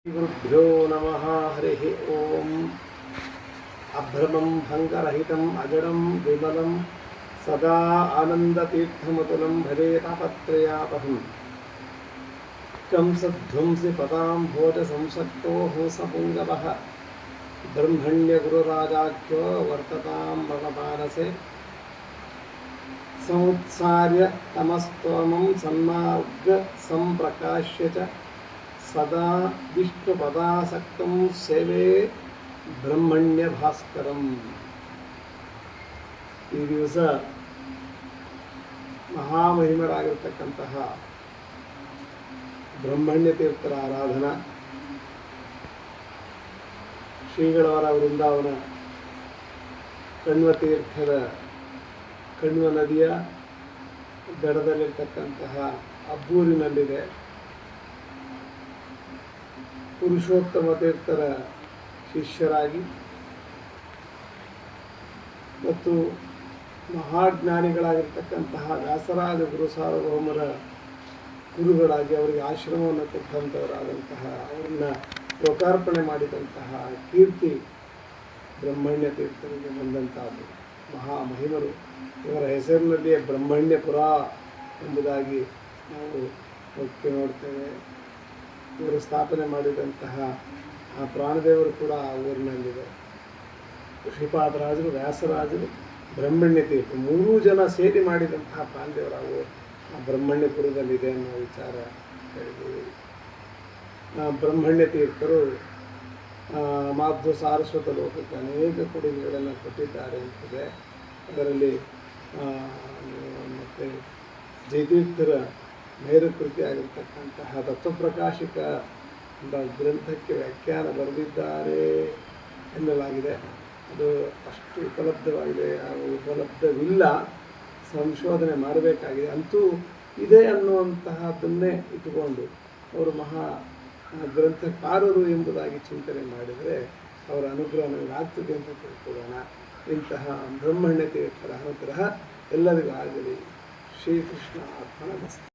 गुरुभ्यो नमः। हरिः ओम। अभ्रमं भंगरहितं अजडं विमलं सदा आनन्दतीर्थमतुलं भजे तापत्रयापहं कंसध्वंसिपदां भोजसंसक्तो हंसपुङ्गवः ब्रह्मण्यगुरुराजाख्यो वर्ततां मम मानसे समुत्सार्य तमस्तोमं सन्मार्गसम्प्रकाश्य च सदा विष्णुपदासक्तं सेवे ಬ್ರಹ್ಮಣ್ಯ ಭಾಸ್ಕರಂ. ಈ ದಿವಸ ಮಹಾಮಹಿಮರಾಗಿರ್ತಕ್ಕಂತಹ ಬ್ರಹ್ಮಣ್ಯ ತೀರ್ಥರ ಆರಾಧನಾ, ಶ್ರೀಗಳವರ ವೃಂದಾವನ ಕಣ್ವ ತೀರ್ಥದ ಕಣ್ವ ನದಿಯ ದಡದಲ್ಲಿರ್ತಕ್ಕಂತಹ ಅಬ್ಬೂರಿನಲ್ಲಿದೆ. ಪುರುಷೋತ್ತಮ ತೀರ್ಥರ ಶಿಷ್ಯರಾಗಿ ಮತ್ತು ಮಹಾಜ್ಞಾನಿಗಳಾಗಿರ್ತಕ್ಕಂತಹ ವ್ಯಾಸರಾಜ ಗುರು ಸಾರ್ವಭೌಮರ ಗುರುಗಳಾಗಿ ಅವರಿಗೆ ಆಶ್ರಮವನ್ನು ಕೊಟ್ಟಂಥವರಾದಂತಹ ಅವರನ್ನು ಲೋಕಾರ್ಪಣೆ ಮಾಡಿದಂತಹ ಕೀರ್ತಿ ಬ್ರಹ್ಮಣ್ಯ ತೀರ್ಥರಿಗೆ ಬಂದಂಥದ್ದು. ಮಹಾಮಹಿಮರು. ಇವರ ಹೆಸರಿನಲ್ಲಿಯೇ ಬ್ರಹ್ಮಣ್ಯಪುರ ಎಂಬುದಾಗಿ ನಾವು ನೋಡ್ತೇವೆ. ಇವರು ಸ್ಥಾಪನೆ ಮಾಡಿದಂತಹ ಆ ಪ್ರಾಣದೇವರು ಕೂಡ ಆ ಊರಿನಲ್ಲಿದೆ. ಶ್ರೀಪಾದರಾಜರು, ವ್ಯಾಸರಾಜರು, ಬ್ರಹ್ಮಣ್ಯ ತೀರ್ಥ ಮೂರೂ ಜನ ಸೇರಿ ಮಾಡಿದಂತಹ ಪ್ರಾಣದೇವರ ಊರು ಆ ಬ್ರಹ್ಮಣ್ಯಪುರದಲ್ಲಿದೆ ಅನ್ನೋ ವಿಚಾರ ಹೇಳಿದ್ದೀವಿ. ಬ್ರಹ್ಮಣ್ಯ ತೀರ್ಥರು ಮಾಧ್ವ ಸಾರಸ್ವತ ಲೋಕಕ್ಕೆ ಅನೇಕ ಕೊಡುಗೆಗಳನ್ನು ಕೊಟ್ಟಿದ್ದಾರೆ ಅಂತಿದೆ. ಅದರಲ್ಲಿ ಮತ್ತು ಜಯತೀರ್ಥರ ಮೇರುಕೃತಿ ಆಗಿರ್ತಕ್ಕಂತಹ ತತ್ವಪ್ರಕಾಶಿಕ ಎಂಬ ಗ್ರಂಥಕ್ಕೆ ವ್ಯಾಖ್ಯಾನ ಬರೆದಿದ್ದಾರೆ ಎನ್ನಲಾಗಿದೆ. ಅದು ಅಷ್ಟು ಉಪಲಬ್ಧವಾಗಿದೆ, ಉಪಲಬ್ಧವಿಲ್ಲ, ಸಂಶೋಧನೆ ಮಾಡಬೇಕಾಗಿದೆ. ಅಂತೂ ಇದೆ ಅನ್ನುವಂತಹದ್ದನ್ನೇ ಇಟ್ಟುಕೊಂಡು ಅವರು ಮಹಾ ಗ್ರಂಥಕಾರರು ಎಂಬುದಾಗಿ ಚಿಂತನೆ ಮಾಡಿದರೆ ಅವರ ಅನುಗ್ರಹ ನಮಗೆ ಆಗ್ತದೆ ಅಂತ ತಿಳ್ಕೊಳ್ಳೋಣ. ಇಂತಹ ಬ್ರಹ್ಮಣ್ಯ ತೀರ್ಥರ ಅನುಗ್ರಹ ಎಲ್ಲರಿಗೂ ಆಗಲಿ. ಶ್ರೀಕೃಷ್ಣ ಅರ್ಪಣಮಸ್ತು.